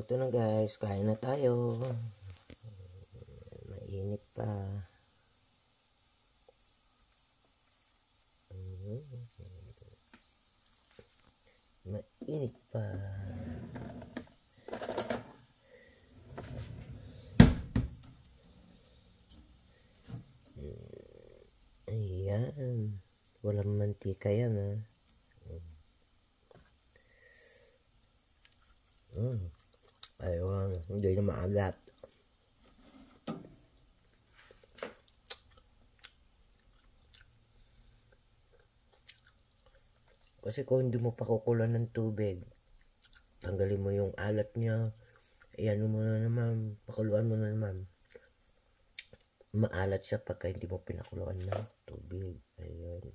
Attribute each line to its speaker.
Speaker 1: ito na guys, kain na tayo. Mainit pa. Mainit pa. Ayan. Walang mantika yan ha. Ayun, hindi na maalat. Kasi kung hindi mo pakukulan ng tubig, tanggalin mo yung alat niya, ayan mo na naman, pakuluan mo na naman. Maalat siya pagka hindi mo pinakuluan ng tubig. Ayun.